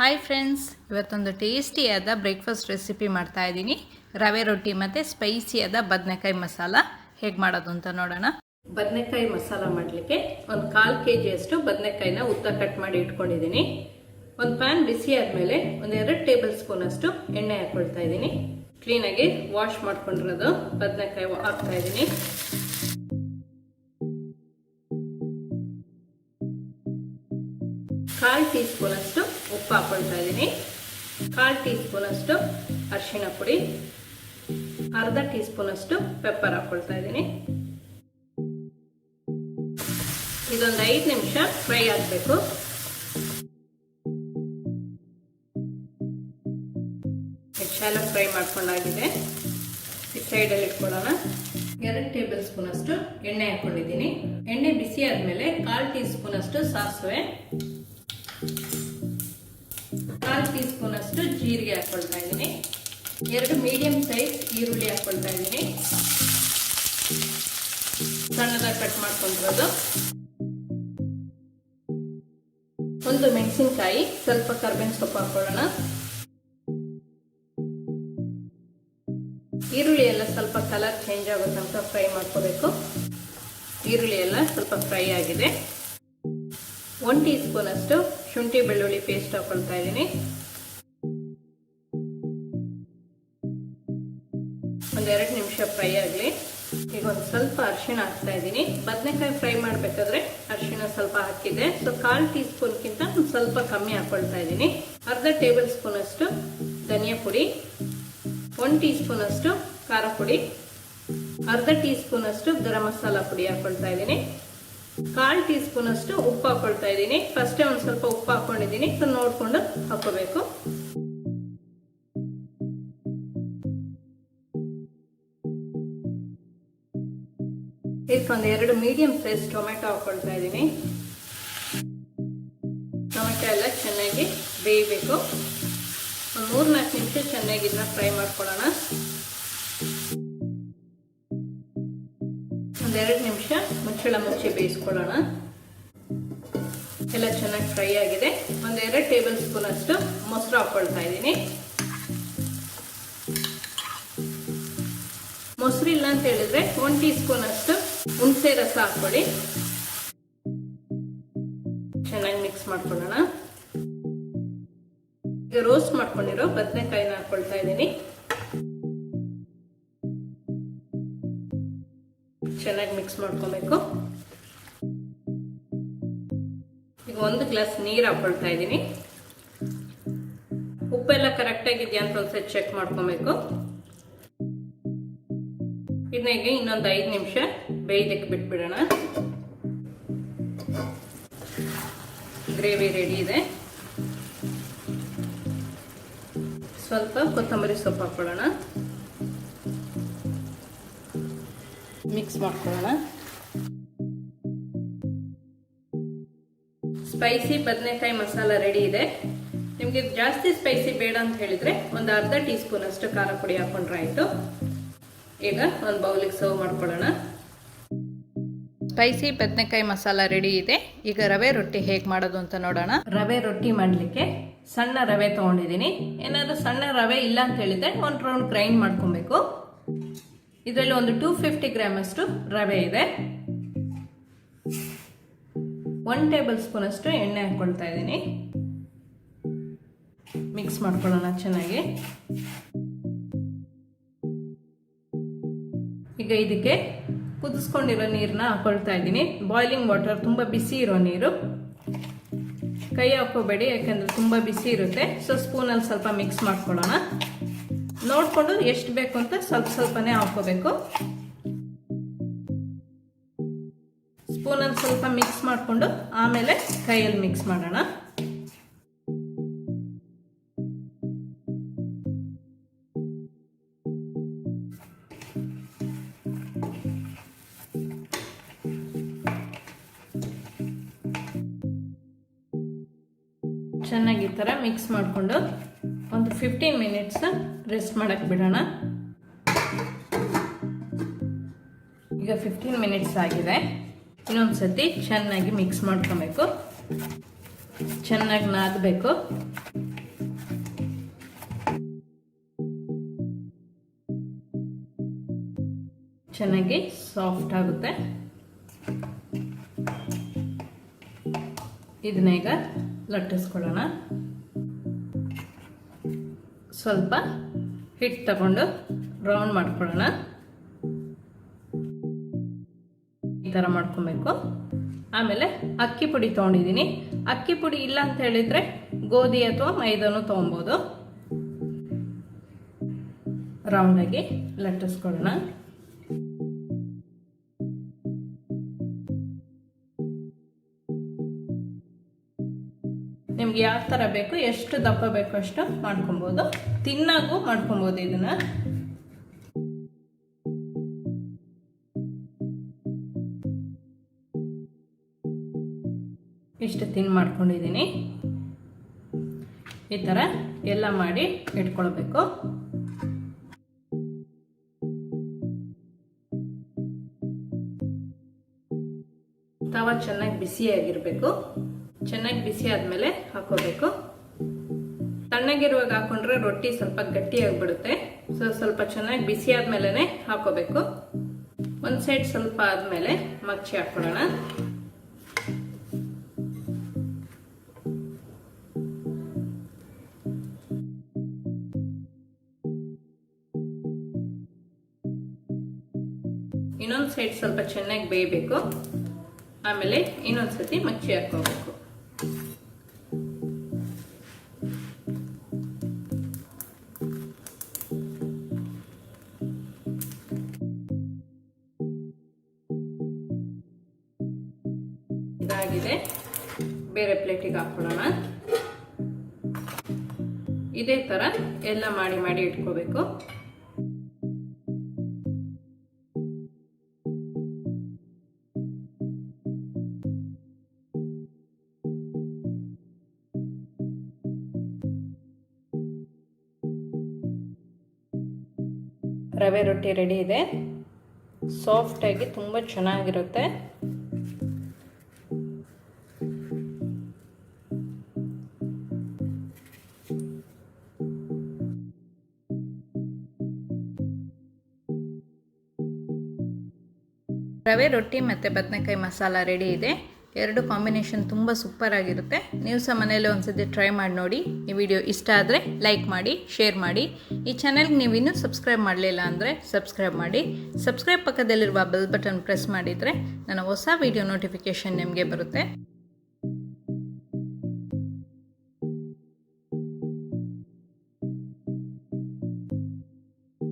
Hi friends, ಇವತ್ತೊಂದು ಟೇಸ್ಟಿಯಾದ breakfast recipe ಮಾಡ್ತಾ ಇದ್ದೀನಿ. ರವೆ ರೊಟ್ಟಿ ಮತ್ತು ಸ್ಪೈಸಿಯಾದ ಬದನೆಕಾಯಿ ಮಸಾಲ ಹೇಗೆ ಮಾಡೋದು ಅಂತ ನೋಡೋಣ. ಬದನೆಕಾಯಿ ಮಸಾಲ ಮಾಡಲಿಕ್ಕೆ ಒಂದು 1/4 kg ಬದನೆಕಾಯಿನ ಉದ್ದ ಕಟ್ ಮಾಡಿ ಇಟ್ಕೊಂಡಿದ್ದೀನಿ. ಒಂದು ಪ್ಯಾನ್ ಬಿಸಿ ಆದಮೇಲೆ ಒಂದು 2 ಟೇಬಲ್ ಸ್ಪೂನ್ ಅಷ್ಟು ಎಣ್ಣೆ ಹಾಕ್ಕೊಳ್ತಾ ಇದ್ದೀನಿ. ಕ್ಲೀನಾಗಿ ವಾಶ್ ಮಾಡ್ಕೊಂಡಿರೋದು ಬದನೆಕಾಯಿ ಹಾಕ್ತಾ ಇದ್ದೀನಿ. ಕಾಲು ಟೀ ಸ್ಪೂನ್ ಅಷ್ಟು ಉಪ್ಪು ಹಾಕೊಳ್ತಾ ಇದ್ದೀನಿ. 1/4 ಟೀ ಸ್ಪೂನ್ ಅಷ್ಟು ಅರಿಶಿಣ ಪುಡಿ, ಅರ್ಧ ಟೀ ಸ್ಪೂನ್ ಅಷ್ಟು ಪೆಪ್ಪರ್ ಹಾಕೊಳ್ತಾ ಇದ್ದೀನಿ. ಇದೊಂದು 5 ನಿಮಿಷ ಫ್ರೈ ಆಗಬೇಕು. ಶಾಲೋ ಫ್ರೈ ಮಾಡ್ಕೊಂಡಾಗಿದೆ. ಈ ಸೈಡಲ್ಲಿ ಇಟ್ಕೊಳ್ಳೋಣ. 2 ಟೇಬಲ್ ಸ್ಪೂನ್ ಅಷ್ಟು ಎಣ್ಣೆ ಹಾಕೊಂಡಿದ್ದೀನಿ. ಎಣ್ಣೆ ಬಿಸಿ ಆದ್ಮೇಲೆ 1/4 ಟೀ ಸ್ಪೂನ್ ಅಷ್ಟು ಸಾಸಿವೆ, 1/4 ಟೀ ಸ್ಪೂನ್ ಅಷ್ಟು ಜೀರಿಗೆ ಹಾಕೊಳ್ತಾ ಇದ್ದೀನಿ. 2 ಮೀಡಿಯಂ ಸೈಜ್ ಈರುಳ್ಳಿ ಹಾಕೊಳ್ತಾ ಇದ್ದೀನಿ, ಸಣ್ಣದಾಗಿ ಕಟ್ ಮಾಡ್ಕೊಂಡಿರೋದು. 1 ಮೆಣಸಿನಕಾಯಿ, ಸ್ವಲ್ಪ ಕರ್ಬೇವಿನ ಸೊಪ್ಪು ಹಾಕೊಳ್ಳೋಣ. ಈರುಳ್ಳಿ ಎಲ್ಲ ಸ್ವಲ್ಪ ಕಲರ್ ಚೇಂಜ್ ಆಗೋ ತನಕ ಫ್ರೈ ಮಾಡ್ಕೋಬೇಕು. ಈರುಳ್ಳಿ ಎಲ್ಲ ಸ್ವಲ್ಪ ಫ್ರೈ ಆಗಿದೆ. 1 ಟೀ ಸ್ಪೂನ್ ಅಷ್ಟು ಶುಂಠಿ ಬೆಳ್ಳುಳ್ಳಿ ಪೇಸ್ಟ್ ಹಾಕೊಳ್ತಾ ಇದ್ದೀನಿ. ಒಂದು 2 ನಿಮಿಷ ಫ್ರೈ ಆಗಲಿ. ಈಗ ಒಂದು ಸ್ವಲ್ಪ ಅರಿಶಿಣ ಹಾಕ್ತಾ ಇದ್ದೀನಿ. ಬದನೆಕಾಯಿ ಫ್ರೈ ಮಾಡಬೇಕಾದ್ರೆ ಅರಿಶಿಣ ಸ್ವಲ್ಪ ಹಾಕಿದೆ. ಸೊ 1/4 ಟೀ ಸ್ಪೂನ್ಗಿಂತ ಒಂದು ಸ್ವಲ್ಪ ಕಮ್ಮಿ ಹಾಕೊಳ್ತಾ ಇದ್ದೀನಿ. ಅರ್ಧ ಟೇಬಲ್ ಸ್ಪೂನ್ ಅಷ್ಟು ಧನಿಯಾ ಪುಡಿ, 1 ಟೀ ಸ್ಪೂನ್ ಅಷ್ಟು ಖಾರ ಪುಡಿ, ಅರ್ಧ ಟೀ ಸ್ಪೂನ್ ಅಷ್ಟು ಗರಂ ಮಸಾಲ ಪುಡಿ ಹಾಕೊಳ್ತಾ ಇದ್ದೀನಿ. 1/4 ಟೀ ಸ್ಪೂನ್ ಅಷ್ಟು ಉಪ್ಪು ಹಾಕೊಳ್ತಾ ಇದ್ದೀನಿ. ಫಸ್ಟೇ ಒಂದು ಸ್ವಲ್ಪ ಉಪ್ಪು ಹಾಕೊಂಡಿದ್ದೀನಿ, ಸೊ ನೋಡ್ಕೊಂಡು ಹಾಕೋಬೇಕು. ಇದಕ್ಕೊಂದು 2 ಮೀಡಿಯಂ ಸೈಜ್ ಟೊಮೆಟೊ ಹಾಕೊಳ್ತಾ ಇದ್ದೀನಿ. ಟೊಮೆಟೊ ಎಲ್ಲ ಚೆನ್ನಾಗಿ ಬೇಯಬೇಕು. ಒಂದು 3-4 ನಿಮಿಷ ಚೆನ್ನಾಗಿ ಇದನ್ನ ಫ್ರೈ ಮಾಡ್ಕೊಳ್ಳೋಣ. ಒಂದು 2 ನಿಮಿಷ ಮುಚ್ಚಳ ಮುಚ್ಚಿ ಬೇಯಿಸ್ಕೊಳ್ಳೋಣ. ಎಲ್ಲ ಚೆನ್ನಾಗಿ ಫ್ರೈ ಆಗಿದೆ. ಒಂದು 2 ಟೇಬಲ್ ಸ್ಪೂನ್ ಅಷ್ಟು ಮೊಸರು ಹಾಕೊಳ್ತಾ ಇದ್ದೀನಿ. ಮೊಸರು ಇಲ್ಲ ಅಂತ ಹೇಳಿದ್ರೆ 1 ಟೀ ಸ್ಪೂನ್ ಅಷ್ಟು ಹುಣಸೆ ರಸ ಹಾಕೊಳ್ಳಿ. ಚೆನ್ನಾಗಿ ಮಿಕ್ಸ್ ಮಾಡ್ಕೊಳ್ಳೋಣ. ಈಗ ರೋಸ್ಟ್ ಮಾಡ್ಕೊಂಡಿರೋ ಬದನೆಕಾಯಿನ ಹಾಕೊಳ್ತಾ ಇದ್ದೀನಿ. ಚೆನ್ನಾಗಿ ಮಿಕ್ಸ್ ಮಾಡ್ಕೊಬೇಕು. ಈಗ 1 ಗ್ಲಾಸ್ ನೀರು ಹಾಕೊಳ್ತಾ ಇದ್ದೀನಿ. ಉಪ್ಪೆಲ್ಲ ಕರೆಕ್ಟ್ ಆಗಿದೆಯಾ ಅಂತ ಒಂದ್ಸರಿ ಚೆಕ್ ಮಾಡ್ಕೊಬೇಕು. ಇದನ್ನ ಈಗ ಇನ್ನೊಂದು 5 ನಿಮಿಷ ಬೇಯ್ದಕ್ಕೆ ಬಿಟ್ಬಿಡೋಣ. ಗ್ರೇವಿ ರೆಡಿ ಇದೆ. ಸ್ವಲ್ಪ ಕೊತ್ತಂಬರಿ ಸೊಪ್ಪು ಹಾಕೊಳ್ಳೋಣ. ಮಿಕ್ಸ್ ಮಾಡ್ಕೊಳ್ಳೋಣ. ಸ್ಪೈಸಿ ಬದನೆಕಾಯಿ ಮಸಾಲ ರೆಡಿ ಇದೆ. ನಿಮಗೆ ಜಾಸ್ತಿ ಸ್ಪೈಸಿ ಬೇಡ ಅಂತ ಹೇಳಿದ್ರೆ ಒಂದು ಅರ್ಧ ಟೀ ಸ್ಪೂನ್ ಅಷ್ಟು ಖಾರ ಪುಡಿ ಹಾಕೊಂಡ್ರೆ ಆಯ್ತು. ಈಗ ಒಂದು ಬೌಲಿಗೆ ಸರ್ವ್ ಮಾಡ್ಕೊಳ್ಳೋಣ. ಸ್ಪೈಸಿ ಬದನೆಕಾಯಿ ಮಸಾಲ ರೆಡಿ ಇದೆ. ಈಗ ರವೆ ರೊಟ್ಟಿ ಹೇಗೆ ಮಾಡೋದು ಅಂತ ನೋಡೋಣ. ರವೆ ರೊಟ್ಟಿ ಮಾಡಲಿಕ್ಕೆ ಸಣ್ಣ ರವೆ ತೊಗೊಂಡಿದ್ದೀನಿ. ಏನಾದರೂ ಸಣ್ಣ ರವೆ ಇಲ್ಲ ಅಂತ ಹೇಳಿದ್ರೆ 1 ರೌಂಡ್ ಗ್ರೈಂಡ್ ಮಾಡ್ಕೊಬೇಕು. ಇದರಲ್ಲಿ ಒಂದು 250 ಗ್ರಾಮ್ ಅಷ್ಟು ರವೆ ಇದೆ. 1 ಟೇಬಲ್ ಸ್ಪೂನ್ ಅಷ್ಟು ಎಣ್ಣೆ ಹಾಕೊಳ್ತಾ ಇದ್ದೀನಿ. ಮಿಕ್ಸ್ ಮಾಡ್ಕೊಳ್ಳೋಣ ಚೆನ್ನಾಗಿ. ಈಗ ಇದಕ್ಕೆ ಕುದಿಸ್ಕೊಂಡಿರೋ ನೀರನ್ನ ಹಾಕೊಳ್ತಾ ಇದ್ದೀನಿ. ಬಾಯ್ಲಿಂಗ್ ವಾಟರ್, ತುಂಬ ಬಿಸಿ ಇರೋ ನೀರು. ಕೈ ಹಾಕೋಬೇಡಿ, ಯಾಕಂದ್ರೆ ತುಂಬ ಬಿಸಿ ಇರುತ್ತೆ. ಸೊ ಸ್ಪೂನಲ್ಲಿ ಸ್ವಲ್ಪ ಮಿಕ್ಸ್ ಮಾಡ್ಕೊಳ್ಳೋಣ. ನೋಡಿಕೊಂಡು ಎಷ್ಟು ಬೇಕು ಅಂತ ಸ್ವಲ್ಪ ಸ್ವಲ್ಪನೇ ಹಾಕೋಬೇಕು. ಸ್ಪೂನಲ್ಲಿ ಸ್ವಲ್ಪ ಮಿಕ್ಸ್ ಮಾಡಿಕೊಂಡು ಆಮೇಲೆ ಕೈಯಲ್ಲಿ ಮಿಕ್ಸ್ ಮಾಡೋಣ. ಚೆನ್ನಾಗಿ ಈ ಥರ ಮಿಕ್ಸ್ ಮಾಡಿಕೊಂಡು ಒಂದು 15 ಮಿನಿಟ್ಸ್ ರೆಸ್ಟ್ ಮಾಡಕ್ಕೆ ಬಿಡೋಣ. ಈಗ 15 ಮಿನಿಟ್ಸ್ ಆಗಿದೆ. ಇನ್ನೊಂದು ಸತಿ ಚೆನ್ನಾಗಿ ಮಿಕ್ಸ್ ಮಾಡ್ಕೊಬೇಕು. ಚೆನ್ನಾಗಿ ನಾದಬೇಕು. ಚೆನ್ನಾಗಿ ಸಾಫ್ಟ್ ಆಗುತ್ತೆ. ಇದನ್ನ ಈಗ ಲಟ್ಟಿಸ್ಕೊಳ್ಳೋಣ. ಸ್ವಲ್ಪ ಹಿಟ್ಟು ತಗೊಂಡು ರೌಂಡ್ ಮಾಡ್ಕೊಳ್ಳೋಣ. ಈ ಥರ ಮಾಡ್ಕೊಬೇಕು. ಆಮೇಲೆ ಅಕ್ಕಿ ಪುಡಿ ತೊಗೊಂಡಿದ್ದೀನಿ. ಅಕ್ಕಿ ಪುಡಿ ಇಲ್ಲ ಅಂತ ಹೇಳಿದ್ರೆ ಗೋಧಿ ಅಥವಾ ಮೈದಾನು ತೊಗೊಬೋದು. ರೌಂಡಾಗಿ ಲಟ್ಟಿಸ್ಕೊಳ್ಳೋಣ. ನಿಮ್ಗೆ ಯಾವ ಥರ ಬೇಕು, ಎಷ್ಟು ದಪ್ಪ ಬೇಕು ಅಷ್ಟು ಮಾಡ್ಕೊಬೋದು. ತಿನ್ನಾಗೂ ಮಾಡ್ಕೊಬೋದು. ಇದನ್ನ ಇಷ್ಟು ತಿನ್ ಮಾಡ್ಕೊಂಡಿದ್ದೀನಿ. ಈ ಥರ ಎಲ್ಲ ಮಾಡಿ ಇಟ್ಕೊಳ್ಬೇಕು. ತವ ಚೆನ್ನಾಗಿ ಬಿಸಿಯಾಗಿರ್ಬೇಕು. ಚೆನ್ನಾಗಿ ಬಿಸಿ ಆದ್ಮೇಲೆ ಹಾಕೋಬೇಕು. ತಣ್ಣಗಿರುವಾಗ ಹಾಕೊಂಡ್ರೆ ರೊಟ್ಟಿ ಸ್ವಲ್ಪ ಗಟ್ಟಿಯಾಗ್ಬಿಡುತ್ತೆ. ಸ್ವಲ್ಪ ಚೆನ್ನಾಗಿ ಬಿಸಿ ಆದ್ಮೇಲೆ ಹಾಕೋಬೇಕು. ಒಂದು ಸೈಡ್ ಸ್ವಲ್ಪ ಆದ್ಮೇಲೆ ಮಚ್ಚಿ ಹಾಕೊಳ್ಳೋಣ. ಇನ್ನೊಂದು ಸೈಡ್ ಸ್ವಲ್ಪ ಚೆನ್ನಾಗಿ ಬೇಯಬೇಕು. ಆಮೇಲೆ ಇನ್ನೊಂದ್ಸತಿ ಮಚ್ಚಿ ಹಾಕೋಬೇಕು. ಇದಾಗಿದೆ. ಬೇರೆ ಪ್ಲೇಟಿಗೆ ಹಾಕೊಳ್ಳೋಣ. ಇದೇ ತರ ಎಲ್ಲ ಮಾಡಿ ಮಾಡಿ ಇಟ್ಕೋಬೇಕು. ರವೆ ರೊಟ್ಟಿ ರೆಡಿ ಇದೆ. ಸಾಫ್ಟ್ ಆಗಿ ತುಂಬ ಚೆನ್ನಾಗಿರುತ್ತೆ. ರವೆ ರೊಟ್ಟಿ ಮತ್ತು ಬದನೆಕಾಯಿ ಮಸಾಲ ರೆಡಿ ಇದೆ. ಎರಡು ಕಾಂಬಿನೇಷನ್ ತುಂಬ ಸೂಪರ್ ಆಗಿರುತ್ತೆ. ನೀವು ಸಹ ಮನೇಲಿ ಒಂದ್ಸತಿ ಟ್ರೈ ಮಾಡಿ ನೋಡಿ. ಈ ವಿಡಿಯೋ ಇಷ್ಟ ಆದರೆ ಲೈಕ್ ಮಾಡಿ, ಶೇರ್ ಮಾಡಿ. ಈ ಚಾನೆಲ್ಗೆ ನೀವು ಇನ್ನೂ ಸಬ್ಸ್ಕ್ರೈಬ್ ಮಾಡಲಿಲ್ಲ ಅಂದರೆ ಸಬ್ಸ್ಕ್ರೈಬ್ ಮಾಡಿ. ಸಬ್ಸ್ಕ್ರೈಬ್ ಪಕ್ಕದಲ್ಲಿರುವ ಬೆಲ್ ಬಟನ್ ಪ್ರೆಸ್ ಮಾಡಿದರೆ ನನ್ನ ಹೊಸ ವಿಡಿಯೋ ನೋಟಿಫಿಕೇಷನ್ ನಿಮಗೆ ಬರುತ್ತೆ.